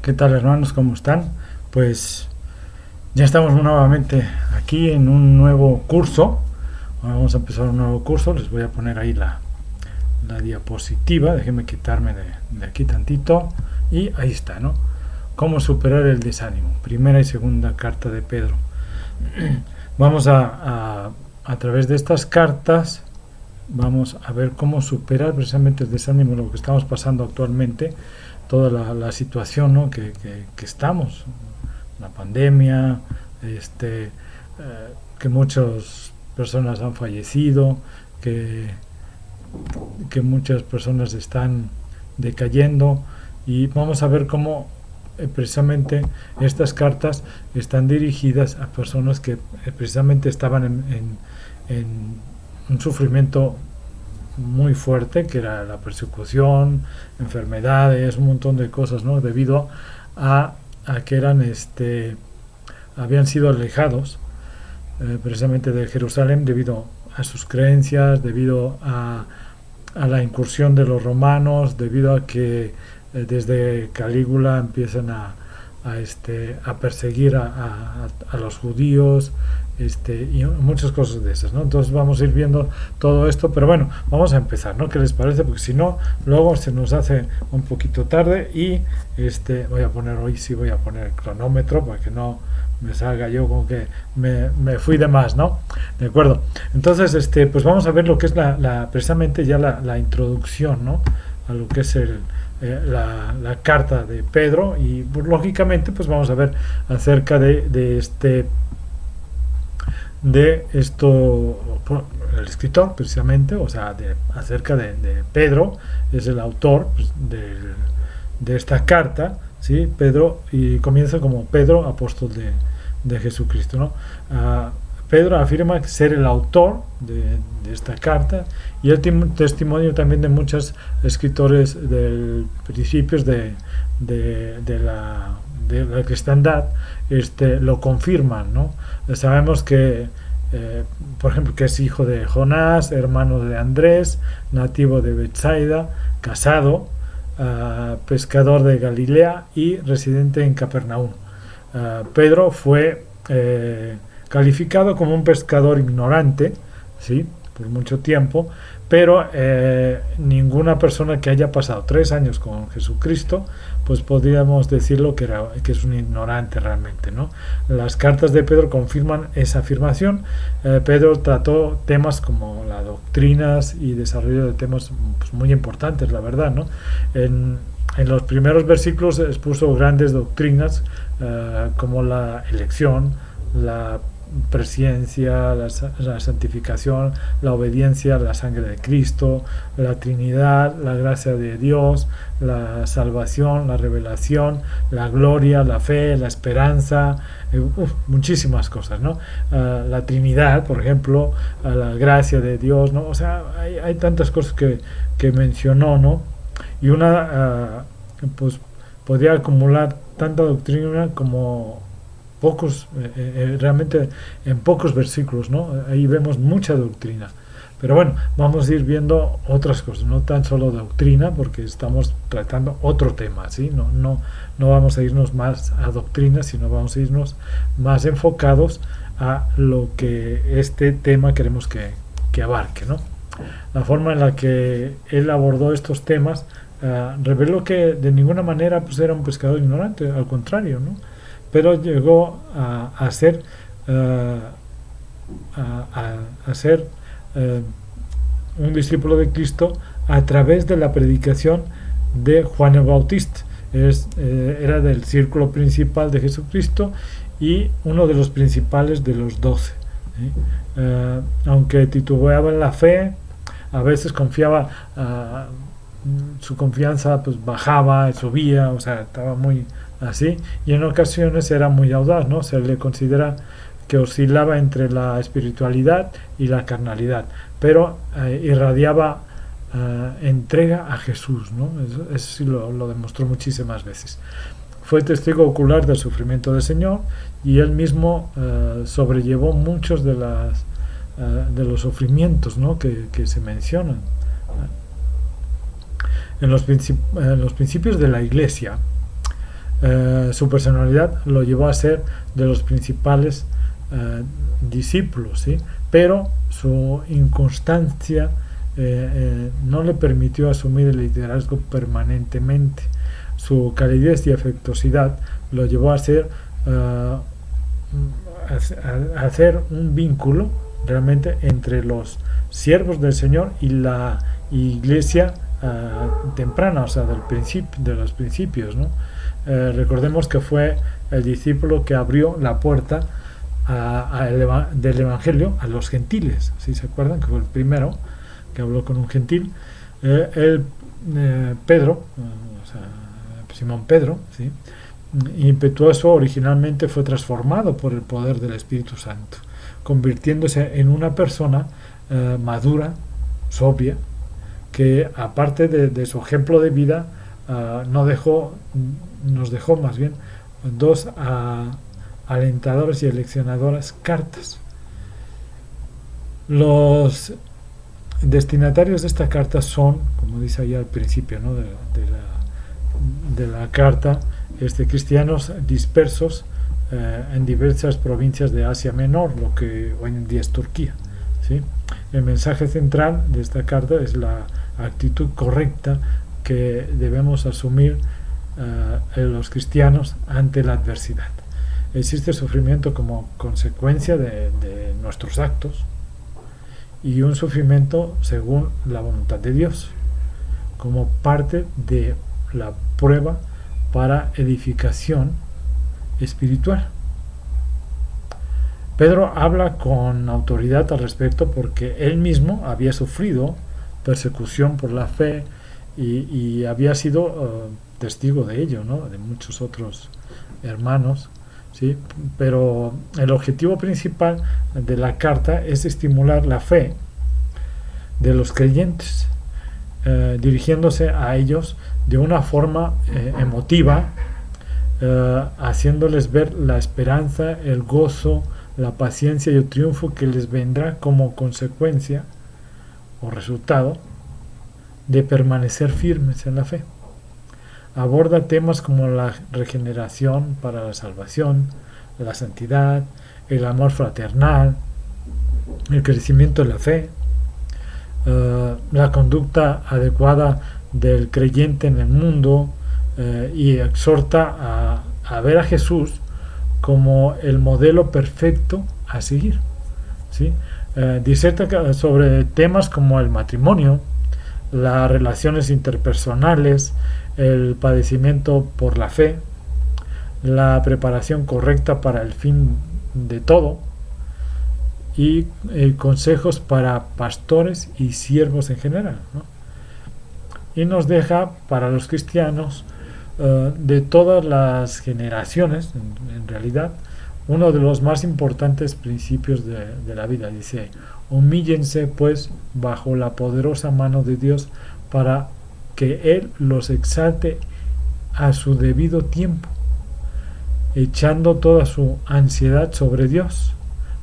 ¿Qué tal, hermanos? ¿Cómo están? Pues ya estamos nuevamente aquí en un nuevo curso. Vamos a empezar un nuevo curso. Les voy a poner ahí la diapositiva. Déjenme quitarme de aquí tantito. Y ahí está, ¿no? ¿Cómo superar el desánimo? Primera y segunda carta de Pedro. Vamos a través de estas cartas, vamos a ver cómo superar precisamente el desánimo, lo que estamos pasando actualmente, toda la situación, ¿no? que estamos, la pandemia, que muchas personas han fallecido, que, que muchas personas están decayendo, y vamos a ver cómo precisamente estas cartas están dirigidas a personas que precisamente estaban en un sufrimiento muy fuerte, que era la persecución, enfermedades, un montón de cosas, ¿no? Debido a que habían sido alejados precisamente de Jerusalén debido a sus creencias, debido a la incursión de los romanos, debido a que desde Calígula empiezan a perseguir a los judíos, y muchas cosas de esas, ¿no? Entonces vamos a ir viendo todo esto, pero bueno, vamos a empezar, ¿no? ¿Qué les parece? Porque si no, luego se nos hace un poquito tarde y hoy sí voy a poner el cronómetro para que no me salga yo con que me fui de más, ¿no? De acuerdo. Entonces, pues vamos a ver lo que es precisamente ya la introducción, ¿no? A lo que es la carta de Pedro, y pues, lógicamente pues vamos a ver acerca de esto, el escritor precisamente, o sea, acerca de Pedro, es el autor pues, de esta carta, ¿sí? Pedro, y comienza como Pedro, apóstol de Jesucristo, ¿no? Pedro afirma ser el autor de esta carta, y el testimonio también de muchos escritores del principios de la cristiandad lo confirman, ¿no? Sabemos que por ejemplo, que es hijo de Jonás, hermano de Andrés, nativo de Betsaida, casado, pescador de Galilea y residente en Capernaum. Pedro fue calificado como un pescador ignorante, ¿sí? Por mucho tiempo, pero ninguna persona que haya pasado 3 años con Jesucristo, pues podríamos decirlo que es un ignorante realmente, ¿no? Las cartas de Pedro confirman esa afirmación. Pedro trató temas como las doctrinas y desarrollo de temas pues, muy importantes, la verdad, ¿no? En los primeros versículos expuso grandes doctrinas como la elección, la presciencia, la santificación, la obediencia, la sangre de Cristo, la Trinidad, la gracia de Dios, la salvación, la revelación, la gloria, la fe, la esperanza, muchísimas cosas, ¿no? La Trinidad, por ejemplo, la gracia de Dios, ¿no? O sea, hay tantas cosas que mencionó, ¿no? Y pues podría acumular tanta doctrina como realmente en pocos versículos, ¿no? Ahí vemos mucha doctrina. Pero bueno, vamos a ir viendo otras cosas, no tan solo doctrina, porque estamos tratando otro tema, ¿sí? No vamos a irnos más a doctrina, sino vamos a irnos más enfocados a lo que este tema queremos que abarque, ¿no? La forma en la que él abordó estos temas reveló que de ninguna manera pues, era un pescador ignorante, al contrario, ¿no? Pero llegó a ser a ser un discípulo de Cristo a través de la predicación de Juan el Bautista. Era del círculo principal de Jesucristo y uno de los principales de los 12. Aunque titubeaba en la fe, a veces confiaba, su confianza pues bajaba, subía, o sea, estaba muy así, y en ocasiones era muy audaz, ¿no? Se le considera que oscilaba entre la espiritualidad y la carnalidad, pero irradiaba entrega a Jesús, ¿no? Eso sí lo demostró muchísimas veces. Fue testigo ocular del sufrimiento del Señor, y él mismo sobrellevó muchos de los sufrimientos, ¿no? que se mencionan. En los principios de la Iglesia, su personalidad lo llevó a ser de los principales discípulos, ¿sí? Pero su inconstancia no le permitió asumir el liderazgo permanentemente. Su calidez y afectuosidad lo llevó a ser a hacer un vínculo realmente entre los siervos del Señor y la iglesia temprana, o sea, de los principios, ¿no? Recordemos que fue el discípulo que abrió la puerta del Evangelio a los gentiles, ¿sí se acuerdan? Que fue el primero que habló con un gentil. Pedro, o sea, Simón Pedro, ¿sí? Impetuoso, originalmente fue transformado por el poder del Espíritu Santo, convirtiéndose en una persona madura, sobria, que aparte de su ejemplo de vida, nos dejó más bien dos alentadoras y aleccionadoras cartas. Los destinatarios de esta carta son, como dice ahí al principio, ¿no? de la carta, cristianos dispersos en diversas provincias de Asia Menor, lo que hoy en día es Turquía, ¿sí? El mensaje central de esta carta es la actitud correcta que debemos asumir los cristianos ante la adversidad. Existe sufrimiento como consecuencia de nuestros actos y un sufrimiento según la voluntad de Dios, como parte de la prueba para edificación espiritual. Pedro habla con autoridad al respecto porque él mismo había sufrido persecución por la fe y había sido testigo de ello, ¿no? De muchos otros hermanos, ¿sí? Pero el objetivo principal de la carta es estimular la fe de los creyentes, dirigiéndose a ellos de una forma emotiva, haciéndoles ver la esperanza, el gozo, la paciencia y el triunfo que les vendrá como consecuencia o resultado de permanecer firmes en la fe. Aborda temas como la regeneración para la salvación, la santidad, el amor fraternal, el crecimiento de la fe, la conducta adecuada del creyente en el mundo, y exhorta a ver a Jesús como el modelo perfecto a seguir, ¿sí? Diserta sobre temas como el matrimonio, las relaciones interpersonales, el padecimiento por la fe, la preparación correcta para el fin de todo y consejos para pastores y siervos en general, ¿no? Y nos deja para los cristianos de todas las generaciones, en realidad, uno de los más importantes principios de la vida. Dice: humíllense pues bajo la poderosa mano de Dios para que Él los exalte a su debido tiempo, echando toda su ansiedad sobre Dios,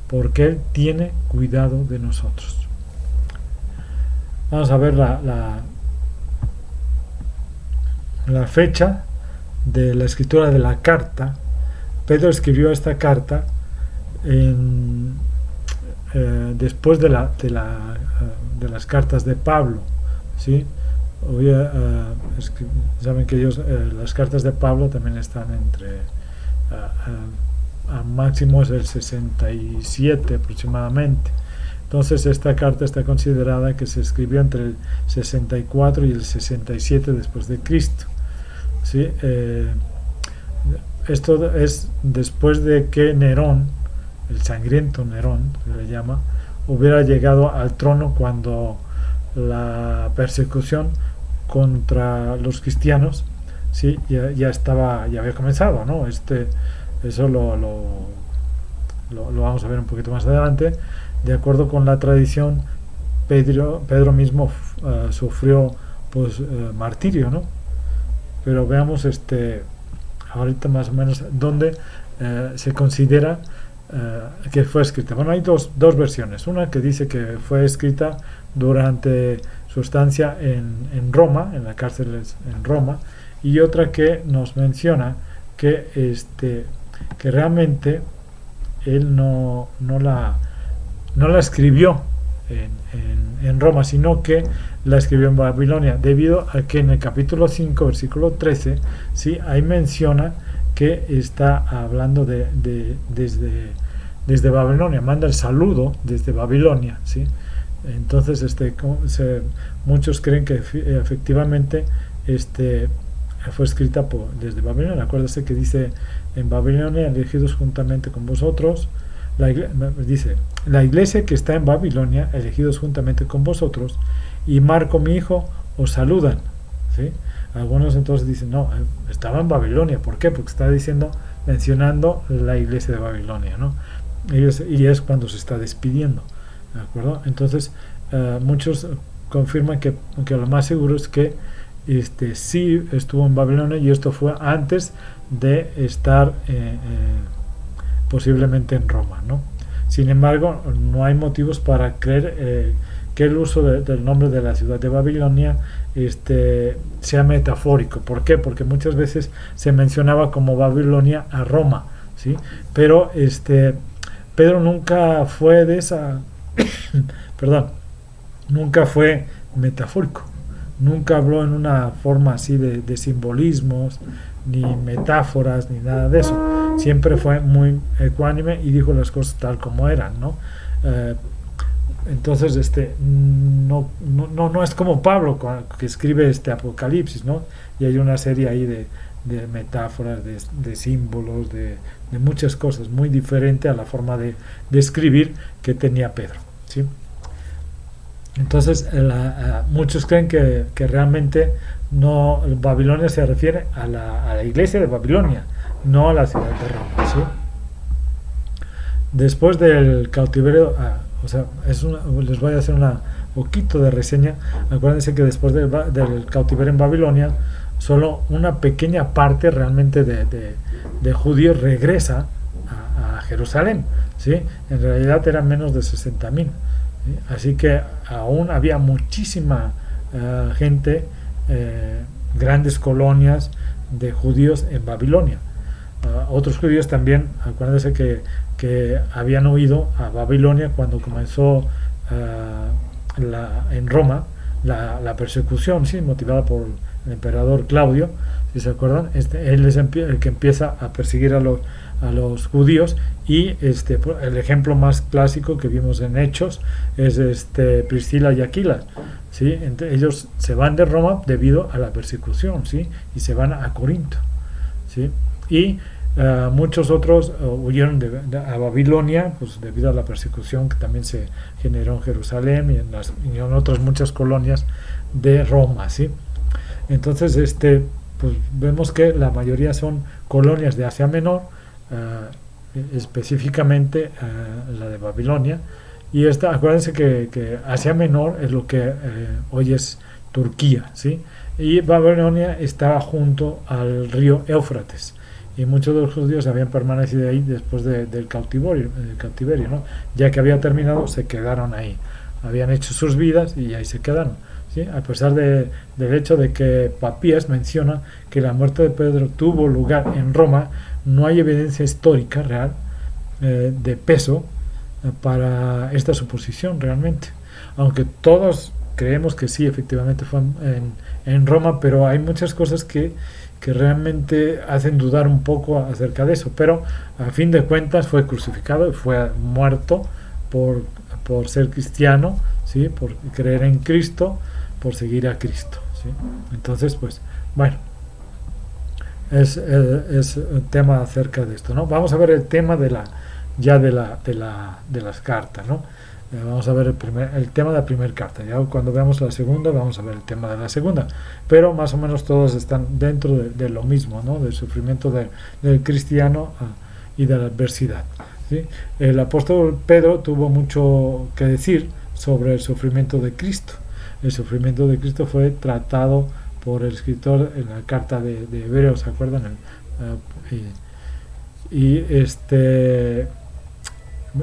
porque Él tiene cuidado de nosotros. Vamos a ver la fecha de la escritura de la carta. Pedro escribió esta carta después de las cartas de Pablo, ¿sí? Saben que las cartas de Pablo también están entre a máximo es el 67 aproximadamente. Entonces esta carta está considerada que se escribió entre el 64 y el 67 después de Cristo, ¿sí? Esto es después de que Nerón, el sangriento Nerón se le llama, hubiera llegado al trono, cuando la persecución contra los cristianos, ¿sí? ya había comenzado, ¿no? Eso lo vamos a ver un poquito más adelante. De acuerdo con la tradición, Pedro mismo sufrió martirio, ¿no? Pero veamos ahorita más o menos dónde se considera que fue escrita. Bueno, hay dos versiones. Una que dice que fue escrita durante su estancia en Roma, en la cárcel en Roma, y otra que nos menciona que realmente él no la escribió en Roma, sino que la escribió en Babilonia, debido a que en el capítulo 5, versículo 13, ¿sí? Ahí menciona que está hablando desde Babilonia, manda el saludo desde Babilonia, ¿sí? Entonces, muchos creen que efectivamente fue escrita desde Babilonia. Acuérdese que dice en Babilonia, elegidos juntamente con vosotros, dice, la iglesia que está en Babilonia, elegidos juntamente con vosotros, y Marco mi hijo os saludan, ¿sí? Algunos entonces dicen, no, estaba en Babilonia. ¿Por qué? Porque está mencionando la iglesia de Babilonia, ¿no? Y es cuando se está despidiendo, ¿de acuerdo? Entonces, muchos confirman que lo más seguro es que sí estuvo en Babilonia, y esto fue antes de estar posiblemente en Roma, ¿no? Sin embargo, no hay motivos para creer que el uso del nombre de la ciudad de Babilonia sea metafórico. ¿Por qué? Porque muchas veces se mencionaba como Babilonia a Roma, ¿sí? Pero Pedro nunca fue de esa perdón, nunca fue metafórico, nunca habló en una forma así de simbolismos, ni metáforas, ni nada de eso. Siempre fue muy ecuánime y dijo las cosas tal como eran, ¿no? Entonces, no es como Pablo, que escribe Apocalipsis, ¿no? Y hay una serie ahí de metáforas, de símbolos, de muchas cosas, muy diferente a la forma de escribir que tenía Pedro, ¿sí? Entonces, muchos creen que realmente no, Babilonia se refiere a la iglesia de Babilonia, no a la ciudad de Roma, ¿sí? Después del cautiverio, les voy a hacer un poquito de reseña. Acuérdense que después del cautiverio en Babilonia, solo una pequeña parte realmente de judíos regresa a Jerusalén, ¿sí? En realidad eran menos de 60,000, ¿sí? Así que aún había muchísima gente, grandes colonias de judíos en Babilonia. Otros judíos también, acuérdense que habían huido a Babilonia cuando comenzó en Roma la persecución, ¿sí? Motivada por el emperador Claudio, si se acuerdan. Él es el que empieza a perseguir a los judíos, y el ejemplo más clásico que vimos en Hechos es Priscila y Aquila, ¿sí? Ellos se van de Roma debido a la persecución, ¿sí? Y se van a Corinto, ¿sí? Y muchos otros huyeron a Babilonia, pues debido a la persecución que también se generó en Jerusalén y en otras muchas colonias de Roma, ¿sí? Entonces, pues vemos que la mayoría son colonias de Asia Menor, específicamente la de Babilonia. Y acuérdense que Asia Menor es lo que hoy es Turquía, ¿sí? Y Babilonia estaba junto al río Éufrates, y muchos de los judíos habían permanecido ahí después del cautiverio, ¿no? Ya que había terminado, se quedaron ahí, habían hecho sus vidas y ahí se quedaron, ¿sí? A pesar del hecho de que Papías menciona que la muerte de Pedro tuvo lugar en Roma, no hay evidencia histórica real de peso para esta suposición realmente, aunque todos creemos que sí, efectivamente fue en Roma, pero hay muchas cosas que realmente hacen dudar un poco acerca de eso. Pero a fin de cuentas fue crucificado y fue muerto por ser cristiano, ¿sí? Por creer en Cristo, por seguir a Cristo, ¿sí? Entonces, pues bueno, es un tema acerca de esto, ¿no? Vamos a ver el tema de las cartas, ¿no? Vamos a ver el tema de la primera carta. Ya cuando veamos la segunda, vamos a ver el tema de la segunda. Pero más o menos todos están dentro de lo mismo, ¿no? Del sufrimiento del cristiano y de la adversidad, ¿sí? El apóstol Pedro tuvo mucho que decir sobre el sufrimiento de Cristo. El sufrimiento de Cristo fue tratado por el escritor en la carta de Hebreos, ¿se acuerdan?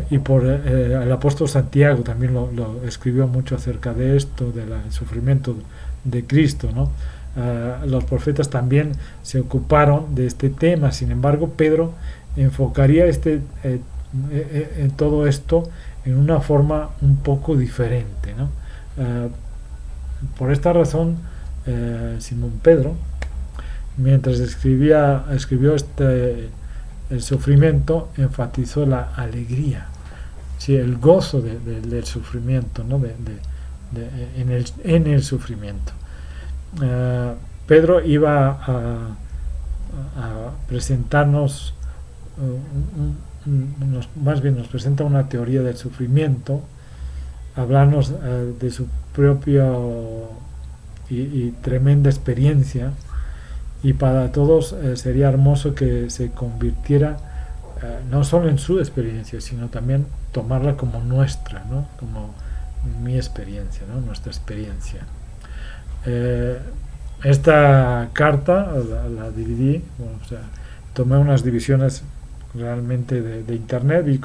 Y por el apóstol Santiago también lo escribió mucho acerca de esto, del sufrimiento de Cristo, ¿no? Los profetas también se ocuparon de este tema. Sin embargo, Pedro enfocaría todo esto en una forma un poco diferente, ¿no? Por esta razón, Simón Pedro, mientras escribió el sufrimiento, enfatizó la alegría, ¿sí? El gozo del sufrimiento, ¿no? En el sufrimiento. Pedro iba a presentarnos, más bien nos presenta una teoría del sufrimiento, hablarnos de su propia y tremenda experiencia, y para todos sería hermoso que se convirtiera no solo en su experiencia, sino también tomarla como nuestra, ¿no? Como mi experiencia, ¿no? Nuestra experiencia. Esta carta la dividí, bueno, o sea, tomé unas divisiones realmente de internet, y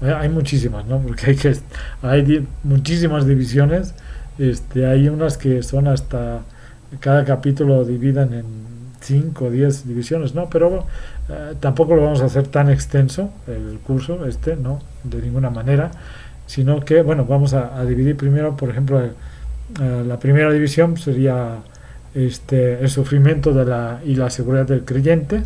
hay muchísimas, ¿no? Porque hay muchísimas divisiones. Hay unas que son hasta cada capítulo dividan en 5 o 10 divisiones, ¿no? Pero tampoco lo vamos a hacer tan extenso el curso, no, de ninguna manera, sino que, bueno, vamos a dividir primero, por ejemplo, la primera división sería el sufrimiento y la seguridad del creyente,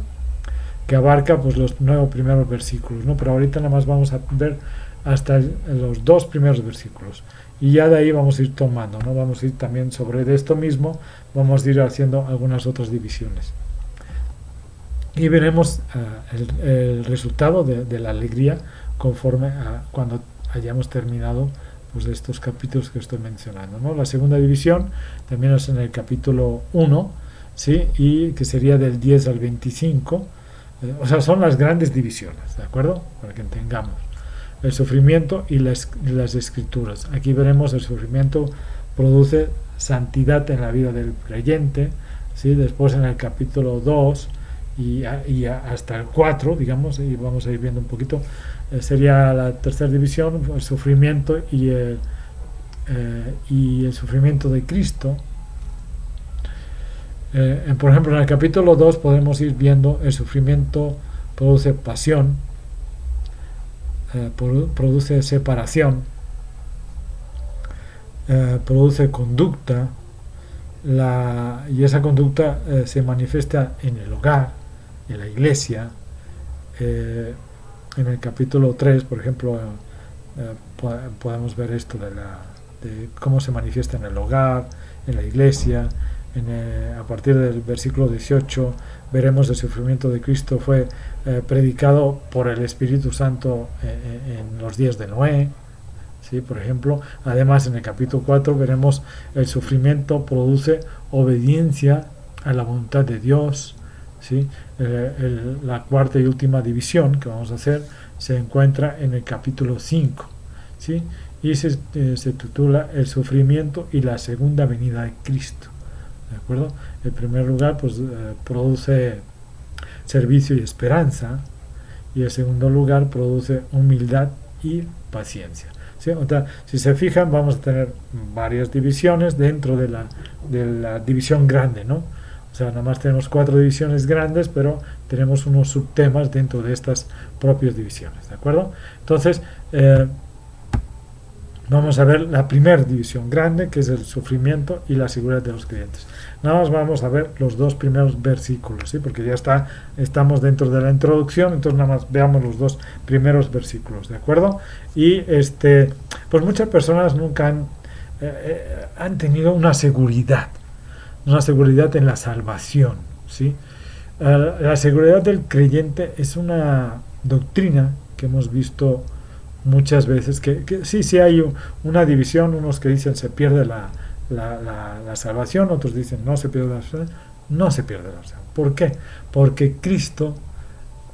que abarca pues los 9 primeros versículos, ¿no? Pero ahorita nada más vamos a ver hasta los 2 primeros versículos, y ya de ahí vamos a ir tomando, ¿no? Vamos a ir también sobre esto mismo, vamos a ir haciendo algunas otras divisiones, y veremos el resultado de la alegría conforme a cuando hayamos terminado pues estos capítulos que estoy mencionando, ¿no? La segunda división también es en el capítulo 1, ¿sí? Y que sería del 10 al 25, o sea, son las grandes divisiones, ¿de acuerdo? Para que entendamos el sufrimiento y las escrituras. Aquí veremos el sufrimiento produce santidad en la vida del creyente, ¿sí? Después en el capítulo 2 y hasta el 4, digamos, y vamos a ir viendo un poquito, sería la tercera división, el sufrimiento y el sufrimiento de Cristo. Por ejemplo, en el capítulo 2 podemos ir viendo el sufrimiento produce pasión, produce separación, produce conducta, y esa conducta se manifiesta en el hogar, en la iglesia. En el capítulo 3, por ejemplo, podemos ver esto de cómo se manifiesta en el hogar, en la iglesia. A partir del versículo 18 veremos el sufrimiento de Cristo fue predicado por el Espíritu Santo en los días de Noé, ¿sí? Por ejemplo, además en el capítulo 4 veremos el sufrimiento produce obediencia a la voluntad de Dios, ¿sí? La cuarta y última división que vamos a hacer se encuentra en el capítulo 5, ¿sí? Y se titula el sufrimiento y la segunda venida de Cristo, ¿de acuerdo? En primer lugar, pues produce servicio y esperanza, y en segundo lugar produce humildad y paciencia, ¿sí? O sea, si se fijan, vamos a tener varias divisiones dentro de la división grande, ¿no? O sea, nada más tenemos 4 divisiones grandes, pero tenemos unos subtemas dentro de estas propias divisiones, ¿de acuerdo? Entonces, vamos a ver la primera división grande, que es el sufrimiento y la seguridad de los creyentes. Nada más vamos a ver los 2 primeros versículos, ¿sí? Porque ya estamos dentro de la introducción, entonces nada más veamos los 2 primeros versículos, ¿de acuerdo? Y pues muchas personas nunca han tenido una seguridad en la salvación, ¿sí? La seguridad del creyente es una doctrina que hemos visto muchas veces, que sí hay una división, unos que dicen se pierde la salvación, otros dicen no se pierde la salvación. No se pierde la salvación. ¿Por qué? Porque Cristo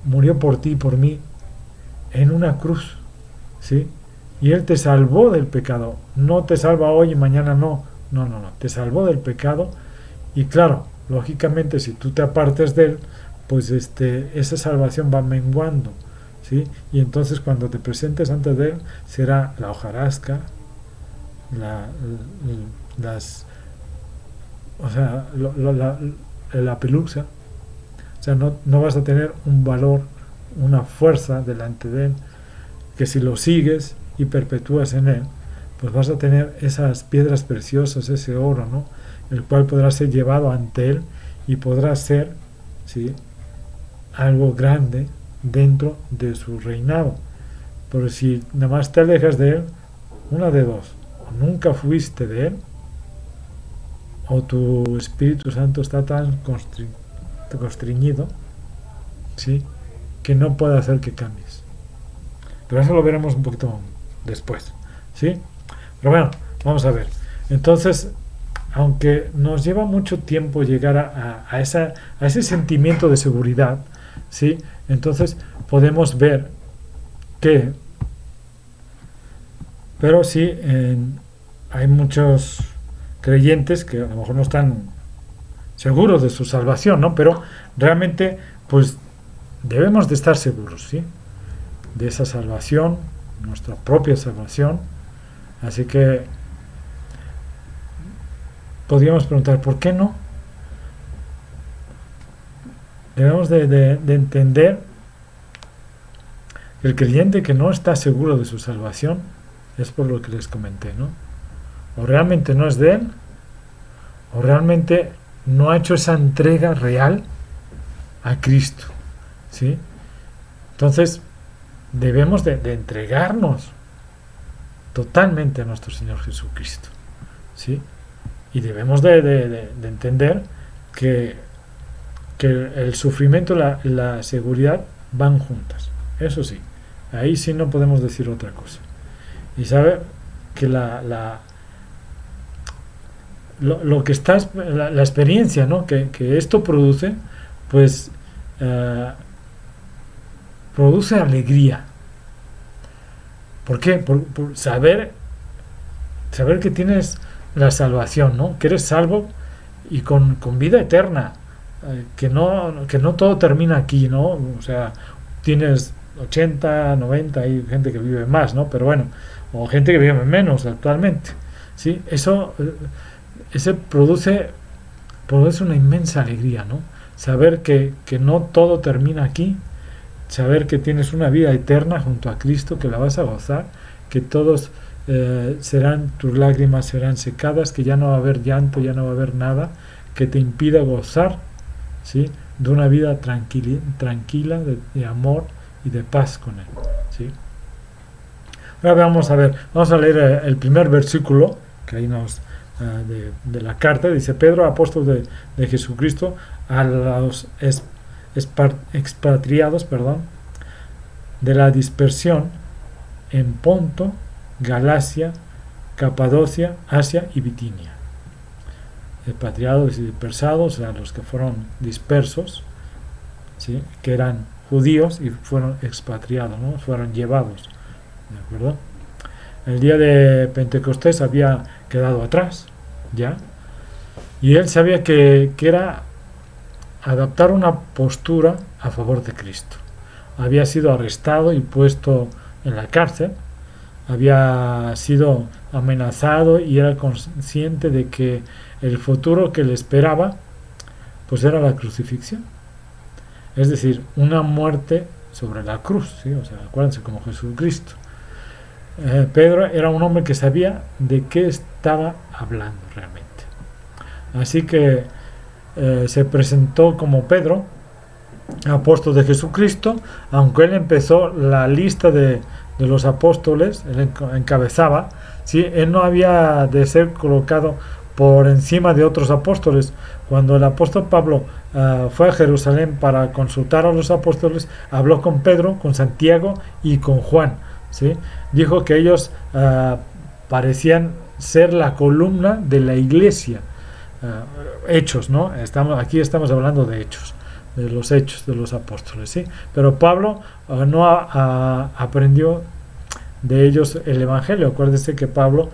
murió por ti y por mí en una cruz, ¿sí? Y Él te salvó del pecado. No te salva hoy y mañana no, te salvó del pecado. Y claro, lógicamente, si tú te apartes de Él, pues esa salvación va menguando, ¿sí? Y entonces cuando te presentes ante de Él, será la hojarasca, o sea, la pelusa, o sea, no vas a tener un valor, una fuerza delante de él, que si lo sigues y perpetúas en él, pues vas a tener esas piedras preciosas, ese oro, ¿no? El cual podrá ser llevado ante él y podrá ser, ¿sí?, algo grande dentro de su reinado. Pero si nada más te alejas de él, una de dos: o nunca fuiste de él, o tu Espíritu Santo está tan constreñido, ¿sí?, que no puede hacer que cambies. Pero eso lo veremos un poquito después, ¿sí? Pero bueno, vamos a ver. Entonces, aunque nos lleva mucho tiempo llegar a ese sentimiento de seguridad, ¿sí?, entonces podemos ver que, pero sí, hay muchos creyentes que a lo mejor no están seguros de su salvación, ¿no? Pero realmente, pues debemos de estar seguros, ¿sí?, de esa salvación, nuestra propia salvación. Así que podríamos preguntar, ¿por qué no? Debemos de entender que el creyente que no está seguro de su salvación es por lo que les comenté, ¿no? O realmente no es de él, o realmente no ha hecho esa entrega real a Cristo, ¿sí? Entonces debemos de entregarnos totalmente a nuestro Señor Jesucristo, ¿sí? Y debemos de entender que el sufrimiento y la seguridad van juntas. Eso sí, ahí sí no podemos decir otra cosa. Y sabe que lo que está, la experiencia, ¿no?, que esto produce, pues produce alegría. ¿Por qué? Por saber que tienes la salvación, ¿no?, que eres salvo y con vida eterna, que no todo termina aquí, ¿no? O sea, tienes 80, 90, hay gente que vive más, ¿no? Pero bueno, o gente que vive menos actualmente, ¿sí? Ese produce una inmensa alegría, ¿no? Saber que no todo termina aquí, saber que tienes una vida eterna junto a Cristo, que la vas a gozar, que todos tus lágrimas serán secadas, que ya no va a haber llanto, ya no va a haber nada que te impida gozar, ¿sí?, de una vida tranquila de amor y de paz con él, ¿sí? Ahora vamos a leer el primer versículo que ahí de la carta. Dice: Pedro, apóstol de Jesucristo, a los expatriados, de la dispersión en Ponto, Galacia, Capadocia, Asia y Bitinia. Expatriados y dispersados, o sea, los que fueron dispersos, ¿sí?, que eran judíos y fueron expatriados, ¿no?, fueron llevados, ¿de acuerdo? El día de Pentecostés había quedado atrás, ya, y él sabía que era adoptar una postura a favor de Cristo. Había sido arrestado y puesto en la cárcel, había sido amenazado y era consciente de que el futuro que le esperaba pues era la crucifixión, es decir, una muerte sobre la cruz, ¿sí? O sea, acuérdense, como Jesucristo. Pedro era un hombre que sabía de qué estaba hablando realmente, así que se presentó como Pedro, apóstol de Jesucristo, aunque él empezó la lista de los apóstoles, él encabezaba, ¿sí? Él no había de ser colocado por encima de otros apóstoles. Cuando el apóstol Pablo fue a Jerusalén para consultar a los apóstoles, habló con Pedro, con Santiago y con Juan, ¿sí? Dijo que ellos parecían ser la columna de la iglesia. Hechos, ¿no? Aquí estamos hablando de hechos, de los hechos de los apóstoles, ¿sí? Pero Pablo no aprendió de ellos el evangelio. Acuérdese que Pablo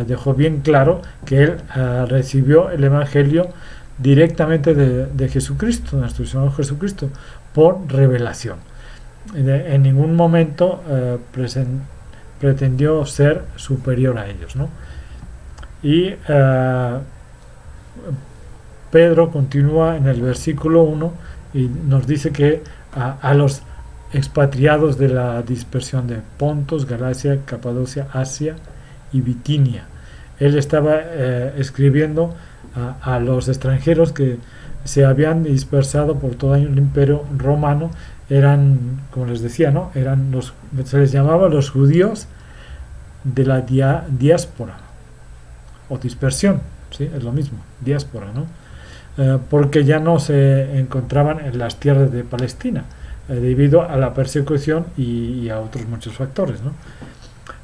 dejó bien claro que él recibió el evangelio directamente de Jesucristo, nuestro Señor Jesucristo, por revelación. En ningún momento pretendió ser superior a ellos, ¿no? Y Pedro continúa en el versículo 1 y nos dice que a los expatriados de la dispersión de Pontos, Galacia, Capadocia, Asia y Bitinia. Él estaba escribiendo a los extranjeros que se habían dispersado por todo el imperio romano. Eran, como les decía, ¿no? Se les llamaba los judíos de la diáspora o dispersión, ¿sí? Es lo mismo, diáspora, ¿no? Porque ya no se encontraban en las tierras de Palestina, debido a la persecución y a otros muchos factores, ¿no?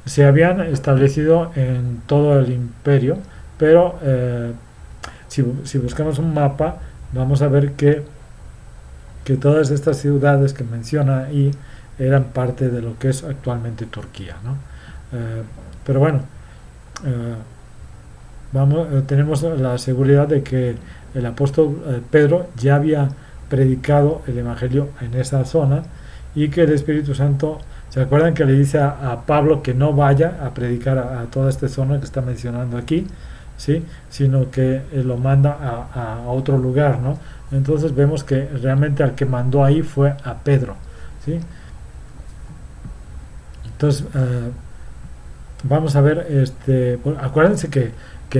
Se habían establecido en todo el imperio, pero si buscamos un mapa, vamos a ver que todas estas ciudades que menciona ahí eran parte de lo que es actualmente Turquía, ¿no? Pero bueno, tenemos la seguridad de que el apóstol Pedro ya había predicado el evangelio en esa zona y que el Espíritu Santo, ¿se acuerdan que le dice a Pablo que no vaya a predicar a toda esta zona que está mencionando aquí, ¿sí? Sino que lo manda a otro lugar, ¿no? Entonces vemos que realmente al que mandó ahí fue a Pedro, ¿sí? Entonces vamos a ver, acuérdense que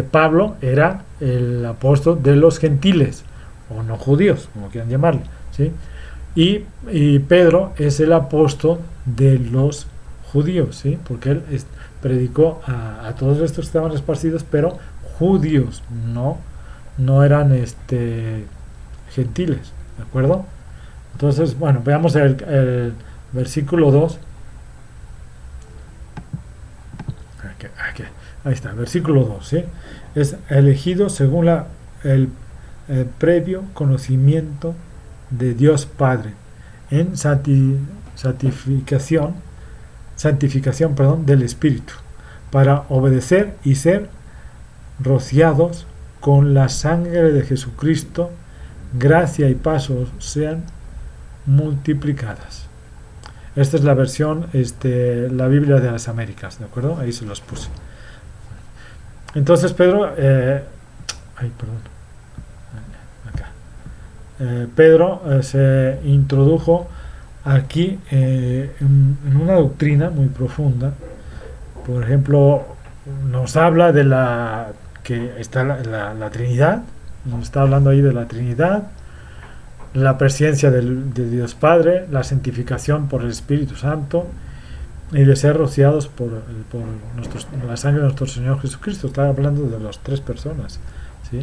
Pablo era el apóstol de los gentiles o no judíos, como quieran llamarle, ¿sí? Y Pedro es el apóstol de los judíos, ¿sí? Porque él predicó a todos estos que estaban esparcidos, pero judíos, no eran gentiles, ¿de acuerdo? Entonces, bueno, veamos el versículo 2. Aquí, ahí está, versículo 2, ¿sí? Es elegido según el previo conocimiento de Dios Padre en santificación del Espíritu, para obedecer y ser rociados con la sangre de Jesucristo, gracia y pasos sean multiplicadas. Esta es la versión, la Biblia de las Américas, ¿de acuerdo? Ahí se los puse. Entonces Pedro, Pedro se introdujo aquí en una doctrina muy profunda. Por ejemplo, nos habla de que está la Trinidad, nos está hablando ahí de la Trinidad, la presencia de Dios Padre, la santificación por el Espíritu Santo y de ser rociados por la sangre de nuestro Señor Jesucristo. Está hablando de las tres personas, ¿sí?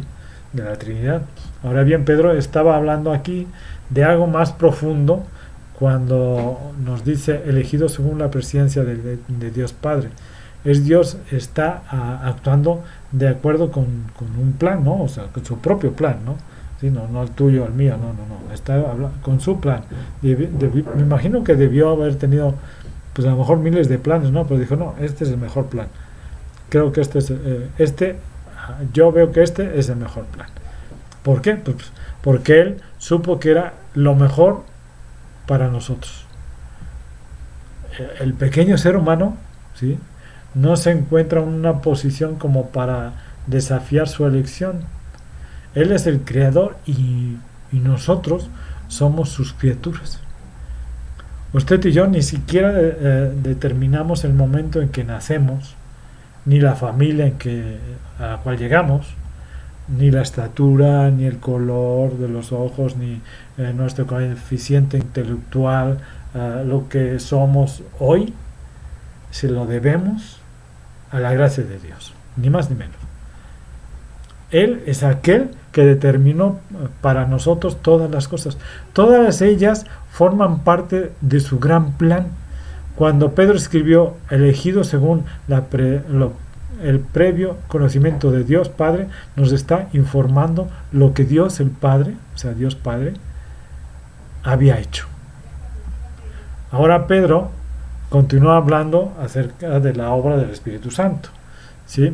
De la Trinidad. Ahora bien, Pedro estaba hablando aquí de algo más profundo cuando nos dice elegido según la presencia de Dios Padre. Dios está actuando de acuerdo con un plan, ¿no? O sea, con su propio plan, ¿no? Sí, no el tuyo, el mío, no. Está con su plan. Me imagino que debió haber tenido, pues a lo mejor miles de planes, ¿no? Pero dijo, no, este es el mejor plan. Creo que yo veo que este es el mejor plan. ¿Por qué? Pues porque él supo que era lo mejor para nosotros. El pequeño ser humano, ¿sí?, no se encuentra en una posición como para desafiar su elección. Él es el creador y nosotros somos sus criaturas. Usted y yo ni siquiera determinamos el momento en que nacemos, ni la familia a la cual llegamos, ni la estatura, ni el color de los ojos, ni nuestro coeficiente intelectual. Lo que somos hoy se lo debemos a la gracia de Dios, ni más ni menos. Él es aquel que determinó para nosotros todas las cosas. Todas ellas forman parte de su gran plan. Cuando Pedro escribió elegido según el previo conocimiento de Dios Padre, nos está informando lo que Dios el Padre, o sea, Dios Padre, había hecho. Ahora Pedro continúa hablando acerca de la obra del Espíritu Santo, ¿sí?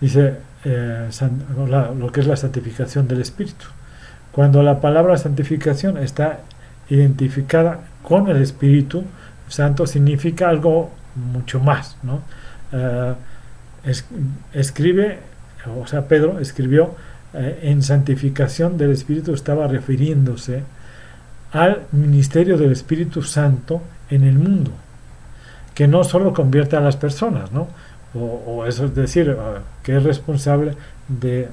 Dice lo que es la santificación del Espíritu. Cuando la palabra santificación está identificada con el Espíritu Santo, significa algo mucho más, ¿no? Pedro escribió en santificación del Espíritu estaba refiriéndose al ministerio del Espíritu Santo en el mundo, que no solo convierte a las personas, ¿no? O eso es decir, que es responsable de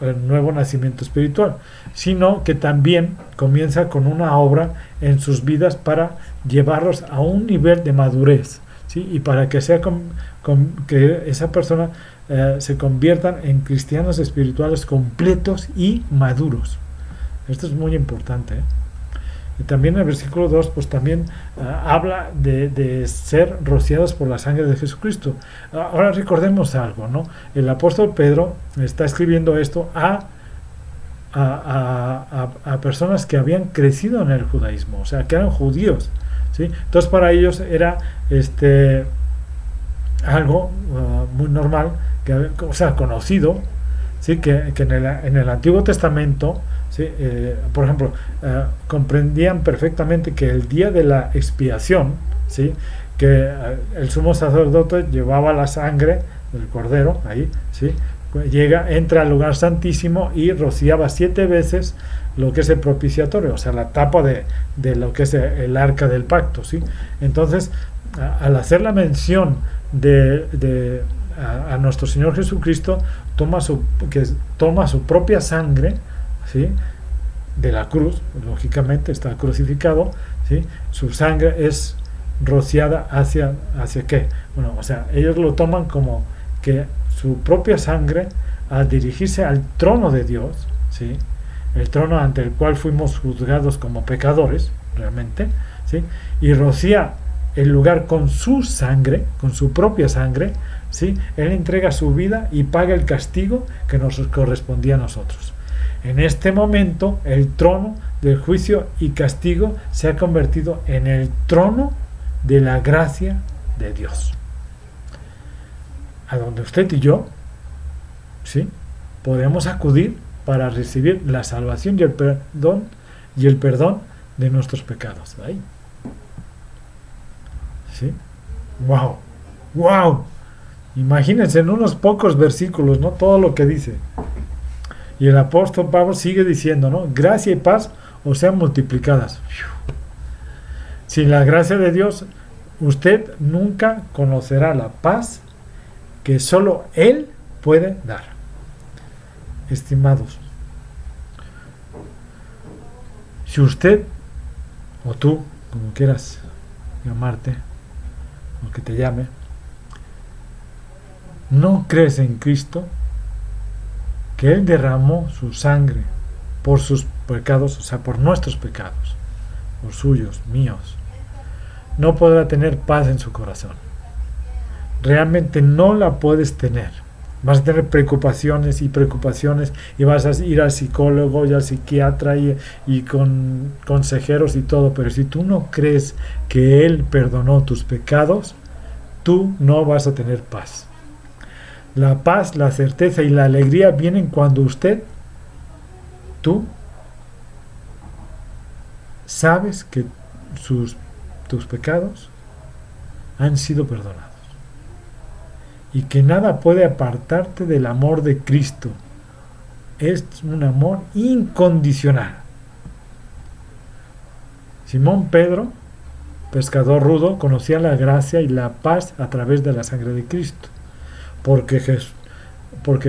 el nuevo nacimiento espiritual, sino que también comienza con una obra en sus vidas para llevarlos a un nivel de madurez, ¿sí? Y para que sea que esa persona se conviertan en cristianos espirituales completos y maduros. Esto es muy importante, ¿eh? Y también el versículo 2 pues también habla de ser rociados por la sangre de Jesucristo. Ahora recordemos algo, ¿no? El apóstol Pedro está escribiendo esto a personas que habían crecido en el judaísmo, o sea, que eran judíos, ¿sí? Entonces para ellos era algo muy normal, o sea, conocido, ¿sí? Que en el Antiguo Testamento, ¿sí? Por ejemplo, comprendían perfectamente que el día de la expiación, ¿sí? Que el sumo sacerdote llevaba la sangre del cordero ahí, ¿sí? Entra al lugar santísimo y rociaba 7 veces lo que es el propiciatorio, o sea, la tapa de lo que es el arca del pacto, ¿sí? Entonces, al hacer la mención a nuestro Señor Jesucristo, toma su propia sangre, ¿sí? De la cruz, lógicamente está crucificado, ¿sí? Su sangre es rociada hacia ¿qué? Bueno, o sea, ellos lo toman como que su propia sangre, al dirigirse al trono de Dios, ¿sí? El trono ante el cual fuimos juzgados como pecadores, realmente, ¿sí? Y rocía el lugar con su sangre, con su propia sangre, ¿sí? Él entrega su vida y paga el castigo que nos correspondía a nosotros. En este momento, el trono del juicio y castigo se ha convertido en el trono de la gracia de Dios, a donde usted y yo, ¿sí? Podemos acudir para recibir la salvación y el perdón de nuestros pecados. ¿Ahí? ¿Sí? ¡Wow! ¡Wow! Imagínense en unos pocos versículos, ¿no? Todo lo que dice. Y el apóstol Pablo sigue diciendo, ¿no? Gracia y paz os sean multiplicadas. Sin la gracia de Dios, usted nunca conocerá la paz que solo Él puede dar. Estimados, si usted, o tú, como quieras llamarte, o que te llame, no crees en Cristo, que Él derramó su sangre por sus pecados, o sea, por nuestros pecados, por suyos, míos, no podrá tener paz en su corazón. Realmente no la puedes tener. Vas a tener preocupaciones y vas a ir al psicólogo y al psiquiatra y con consejeros y todo, pero si tú no crees que Él perdonó tus pecados, tú no vas a tener paz. La paz, la certeza y la alegría vienen cuando tú sabes que tus pecados han sido perdonados y que nada puede apartarte del amor de Cristo. Es un amor incondicional. Simón Pedro, pescador rudo, conocía la gracia y la paz a través de la sangre de Cristo, porque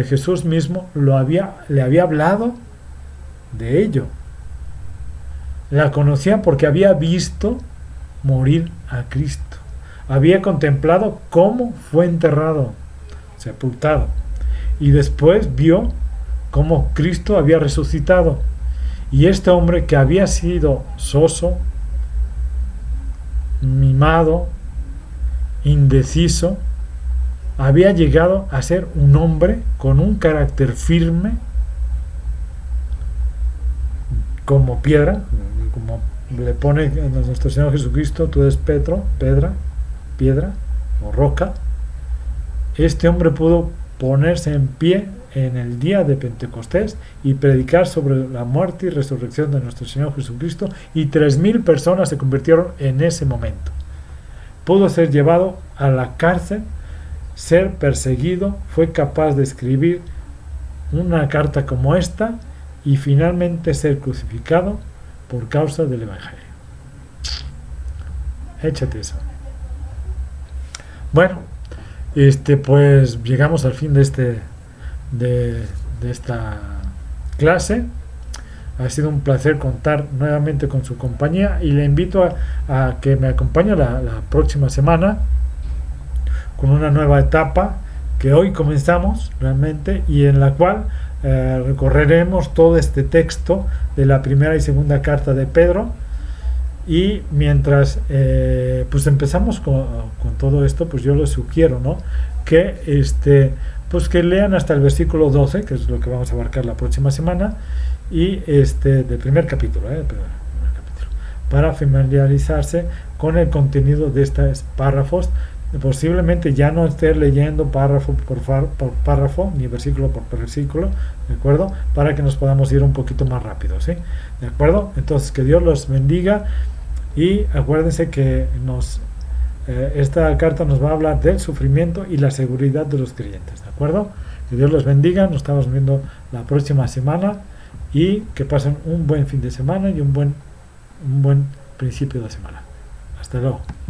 Jesús mismo le había hablado de ello. La conocía porque había visto morir a Cristo. Había contemplado cómo fue enterrado, sepultado, y después vio cómo Cristo había resucitado. Y este hombre que había sido soso, mimado, indeciso, había llegado a ser un hombre con un carácter firme como piedra, como le pone nuestro Señor Jesucristo: tú eres piedra o roca. Este hombre pudo ponerse en pie en el día de Pentecostés y predicar sobre la muerte y resurrección de nuestro Señor Jesucristo, y 3,000 personas se convirtieron en ese momento. Pudo ser llevado a la cárcel, ser perseguido, fue capaz de escribir una carta como esta y finalmente ser crucificado por causa del Evangelio. Échate eso. Bueno, pues llegamos al fin de esta clase. Ha sido un placer contar nuevamente con su compañía y le invito a que me acompañe la próxima semana con una nueva etapa que hoy comenzamos realmente y en la cual recorreremos todo este texto de la primera y segunda carta de Pedro. Y mientras pues empezamos con todo esto, pues yo les sugiero, ¿no?, que pues que lean hasta el versículo 12, que es lo que vamos a abarcar la próxima semana, y del primer capítulo, para familiarizarse con el contenido de estos párrafos. Posiblemente ya no esté leyendo párrafo por párrafo ni versículo por versículo, ¿de acuerdo? Para que nos podamos ir un poquito más rápido, ¿sí? ¿De acuerdo? Entonces, que Dios los bendiga y acuérdense que esta carta nos va a hablar del sufrimiento y la seguridad de los creyentes, ¿de acuerdo? Que Dios los bendiga, nos estamos viendo la próxima semana y que pasen un buen fin de semana y un buen principio de semana. Hasta luego.